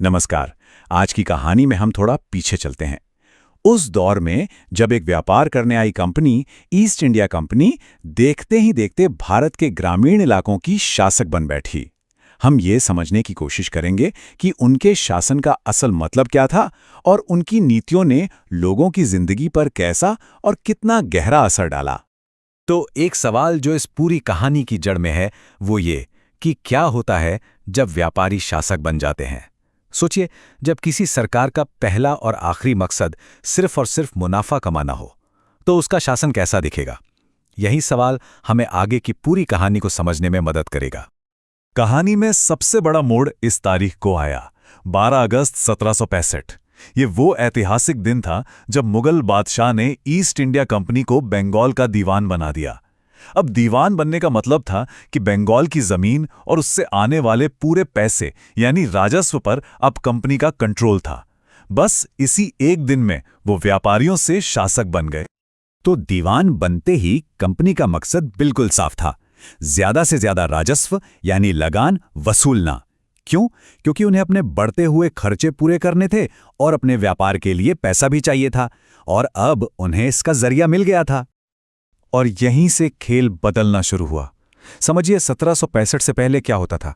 नमस्कार। आज की कहानी में हम थोड़ा पीछे चलते हैं। उस दौर में जब एक व्यापार करने आई कंपनी ईस्ट इंडिया कंपनी देखते ही देखते भारत के ग्रामीण इलाकों की शासक बन बैठी। हम ये समझने की कोशिश करेंगे कि उनके शासन का असल मतलब क्या था और उनकी नीतियों ने लोगों की जिंदगी पर कैसा और कितना गहरा असर डाला। तो एक सवाल जो इस पूरी कहानी की जड़ में है वो ये कि क्या होता है जब व्यापारी शासक बन जाते हैं। सोचिए, जब किसी सरकार का पहला और आखिरी मकसद सिर्फ और सिर्फ मुनाफा कमाना हो तो उसका शासन कैसा दिखेगा। यही सवाल हमें आगे की पूरी कहानी को समझने में मदद करेगा। कहानी में सबसे बड़ा मोड़ इस तारीख को आया, 12 अगस्त 1765। ये वो ऐतिहासिक दिन था जब मुगल बादशाह ने ईस्ट इंडिया कंपनी को बंगाल का दीवान बना दिया। अब दीवान बनने का मतलब था कि बंगाल की जमीन और उससे आने वाले पूरे पैसे यानी राजस्व पर अब कंपनी का कंट्रोल था। बस इसी एक दिन में वो व्यापारियों से शासक बन गए। तो दीवान बनते ही कंपनी का मकसद बिल्कुल साफ था, ज्यादा से ज्यादा राजस्व यानी लगान वसूलना। क्यों? क्योंकि उन्हें अपने बढ़ते हुए खर्चे पूरे करने थे और अपने व्यापार के लिए पैसा भी चाहिए था, और अब उन्हें इसका जरिया मिल गया था। और यहीं से खेल बदलना शुरू हुआ। समझिए, 1765 से पहले क्या होता था।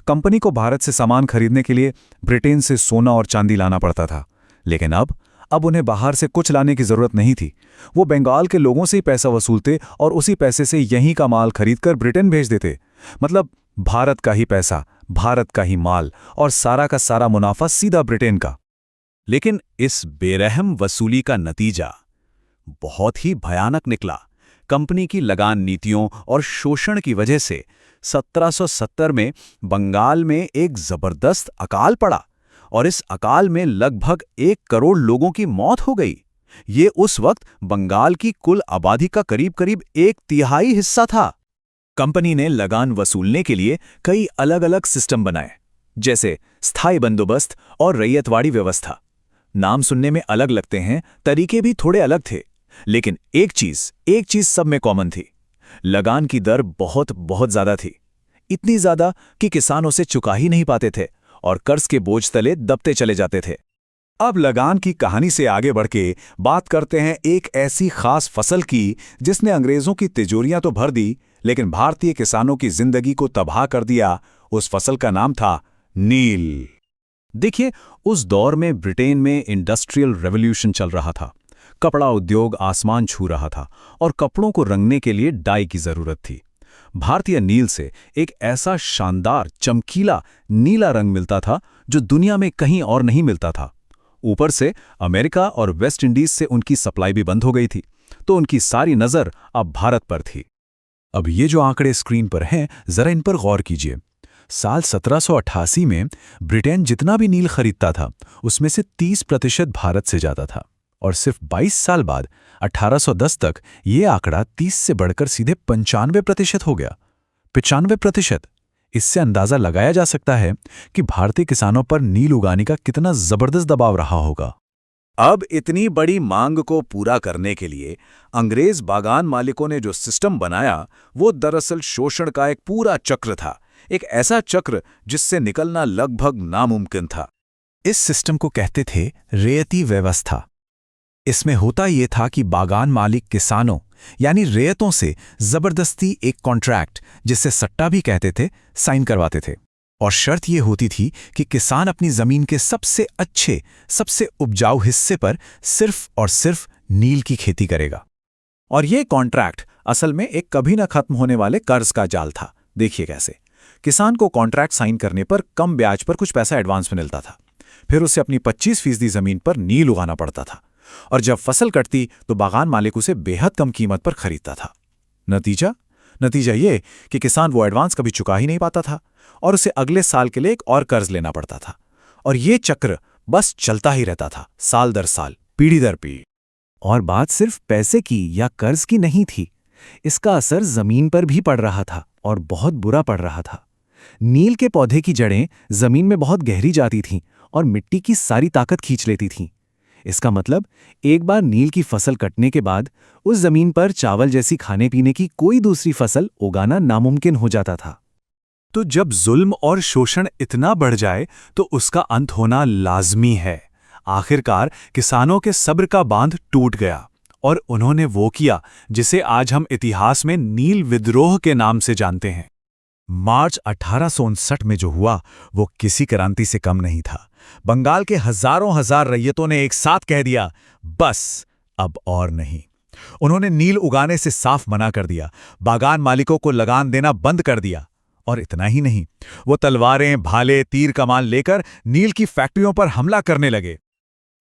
कंपनी को भारत से सामान खरीदने के लिए ब्रिटेन से सोना और चांदी लाना पड़ता था, लेकिन अब उन्हें बाहर से कुछ लाने की जरूरत नहीं थी। वो बंगाल के लोगों से ही पैसा वसूलते और उसी पैसे से यहीं का माल खरीदकर ब्रिटेन भेज देते। मतलब भारत का ही पैसा, भारत का ही माल, और सारा का सारा मुनाफा सीधा ब्रिटेन का। लेकिन इस बेरहम वसूली का नतीजा बहुत ही भयानक निकला। कंपनी की लगान नीतियों और शोषण की वजह से 1770 में बंगाल में एक जबरदस्त अकाल पड़ा और इस अकाल में लगभग 1 करोड़ लोगों की मौत हो गई। ये उस वक्त बंगाल की कुल आबादी का करीब-करीब 1/3 हिस्सा था। कंपनी ने लगान वसूलने के लिए कई अलग-अलग सिस्टम बनाए, जैसे स्थायी बंदोबस्त और रैयतवाड़ी व्यवस्था। नाम सुनने में अलग लगते हैं, तरीके भी थोड़े अलग थे, लेकिन एक चीज सब में कॉमन थी। लगान की दर बहुत ज्यादा थी, इतनी ज्यादा कि किसान उसे चुका ही नहीं पाते थे और कर्ज के बोझ तले दबते चले जाते थे। अब लगान की कहानी से आगे बढ़ के बात करते हैं एक ऐसी खास फसल की जिसने अंग्रेजों की तिजोरियां तो भर दी, लेकिन भारतीय किसानों की जिंदगी को तबाह कर दिया। उस फसल का नाम था नील। देखिए, उस दौर में ब्रिटेन में इंडस्ट्रियल रेवोल्यूशन चल रहा था। कपड़ा उद्योग आसमान छू रहा था और कपड़ों को रंगने के लिए डाई की जरूरत थी। भारतीय नील से एक ऐसा शानदार चमकीला नीला रंग मिलता था जो दुनिया में कहीं और नहीं मिलता था। ऊपर से अमेरिका और वेस्ट इंडीज से उनकी सप्लाई भी बंद हो गई थी, तो उनकी सारी नजर अब भारत पर थी। अब ये जो आंकड़े स्क्रीन पर हैं, जरा इन पर गौर कीजिए। साल 1788 में ब्रिटेन जितना भी नील खरीदता था उसमें से 30% भारत से जाता था, और सिर्फ 22 साल बाद 1810 तक ये आंकड़ा 30 से बढ़कर सीधे 95% हो गया। 95%! इससे अंदाजा लगाया जा सकता है कि भारतीय किसानों पर नील उगाने का कितना जबरदस्त दबाव रहा होगा। अब इतनी बड़ी मांग को पूरा करने के लिए अंग्रेज बागान मालिकों ने जो सिस्टम बनाया वो दरअसल शोषण का एक पूरा चक्र था, एक ऐसा चक्र जिससे निकलना लगभग नामुमकिन था। इस सिस्टम को कहते थे रेयती व्यवस्था। इसमें होता ये था कि बागान मालिक किसानों यानी रेयतों से जबरदस्ती एक कॉन्ट्रैक्ट, जिसे सट्टा भी कहते थे, साइन करवाते थे, और शर्त ये होती थी कि किसान अपनी जमीन के सबसे अच्छे, सबसे उपजाऊ हिस्से पर सिर्फ और सिर्फ नील की खेती करेगा। और ये कॉन्ट्रैक्ट असल में एक कभी न खत्म होने वाले कर्ज का जाल था। देखिए कैसे किसान को कॉन्ट्रैक्ट साइन करने पर कम ब्याज पर कुछ पैसा एडवांस में मिलता था, फिर उसे अपनी 25% जमीन पर नील उगाना पड़ता था, और जब फसल कटती तो बागान मालिक उसे बेहद कम कीमत पर खरीदता था। नतीजा ये कि किसान वो एडवांस कभी चुका ही नहीं पाता था और उसे अगले साल के लिए एक और कर्ज लेना पड़ता था, और ये चक्र बस चलता ही रहता था, साल दर साल, पीढ़ी दर पीढ़ी। और बात सिर्फ पैसे की या कर्ज की नहीं थी, इसका असर जमीन पर भी पड़ रहा था, और बहुत बुरा पड़ रहा था। नील के पौधे की जड़ें जमीन में बहुत गहरी जाती थीं और मिट्टी की सारी ताकत खींच लेती थीं। इसका मतलब एक बार नील की फसल कटने के बाद उस जमीन पर चावल जैसी खाने पीने की कोई दूसरी फसल उगाना नामुमकिन हो जाता था। तो जब जुल्म और शोषण इतना बढ़ जाए तो उसका अंत होना लाजमी है। आखिरकार किसानों के सब्र का बांध टूट गया और उन्होंने वो किया जिसे आज हम इतिहास में नील विद्रोह के नाम से जानते हैं। मार्च 1859 में जो हुआ वो किसी क्रांति से कम नहीं था। बंगाल के हजारों हजार रैयतों ने एक साथ कह दिया, बस अब और नहीं। उन्होंने नील उगाने से साफ मना कर दिया, बागान मालिकों को लगान देना बंद कर दिया। और इतना ही नहीं, वो तलवारें, भाले, तीर कमान लेकर नील की फैक्ट्रियों पर हमला करने लगे।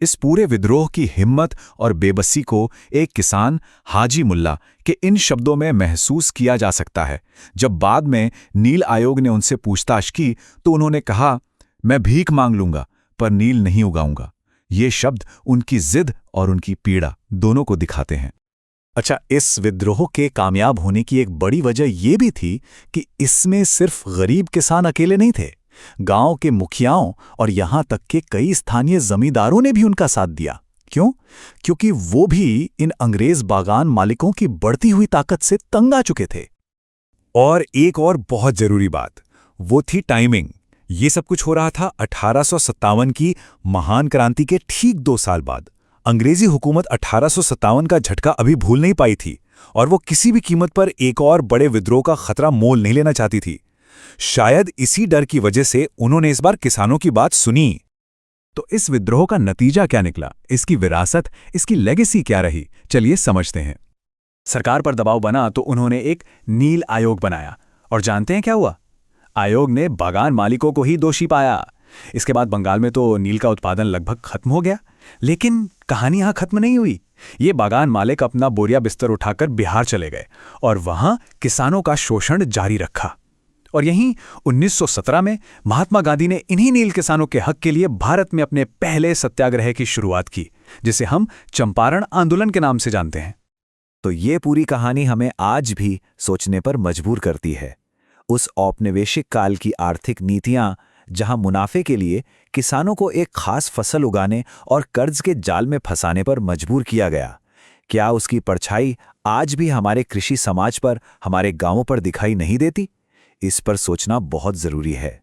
इस पूरे विद्रोह की हिम्मत और बेबसी को एक किसान हाजी मुल्ला के इन शब्दों में महसूस किया जा सकता है। जब बाद में नील आयोग ने उनसे पूछताछ की तो उन्होंने कहा, मैं भीख मांग लूंगा पर नील नहीं उगाऊंगा। ये शब्द उनकी जिद और उनकी पीड़ा दोनों को दिखाते हैं। अच्छा, इस विद्रोह के कामयाब होने की एक बड़ी वजह यह भी थी कि इसमें सिर्फ गरीब किसान अकेले नहीं थे। गांव के मुखियाओं और यहां तक के कई स्थानीय जमींदारों ने भी उनका साथ दिया। क्यों? क्योंकि वो भी इन अंग्रेज बागान मालिकों की बढ़ती हुई ताकत से तंग आ चुके थे। और एक और बहुत जरूरी बात, वो थी टाइमिंग। ये सब कुछ हो रहा था 1857 की महान क्रांति के ठीक 2 साल बाद। अंग्रेजी हुकूमत 1857 का झटका अभी भूल नहीं पाई थी और वो किसी भी कीमत पर एक और बड़े विद्रोह का खतरा मोल नहीं लेना चाहती थी। शायद इसी डर की वजह से उन्होंने इस बार किसानों की बात सुनी। तो इस विद्रोह का नतीजा क्या निकला, इसकी विरासत, इसकी लेगेसी क्या रही, चलिए समझते हैं। सरकार पर दबाव बना तो उन्होंने एक नील आयोग बनाया और जानते हैं क्या हुआ? आयोग ने बागान मालिकों को ही दोषी पाया। इसके बाद बंगाल में तो नील का उत्पादन लगभग खत्म हो गया। लेकिन कहानी यहां खत्म नहीं हुई। ये बागान मालिक अपना बोरिया बिस्तर उठाकर बिहार चले गए और वहां किसानों का शोषण जारी रखा। और यहीं 1917 में महात्मा गांधी ने इन्हीं नील किसानों के हक के लिए भारत में अपने पहले सत्याग्रह की शुरुआत की, जिसे हम चंपारण आंदोलन के नाम से जानते हैं। तो ये पूरी कहानी हमें आज भी सोचने पर मजबूर करती है। उस औपनिवेशिक काल की आर्थिक नीतियां, जहां मुनाफे के लिए किसानों को एक खास फसल उगाने और कर्ज के जाल में फंसाने पर मजबूर किया गया, क्या उसकी परछाई आज भी हमारे कृषि समाज पर, हमारे गांवों पर दिखाई नहीं देती? इस पर सोचना बहुत जरूरी है।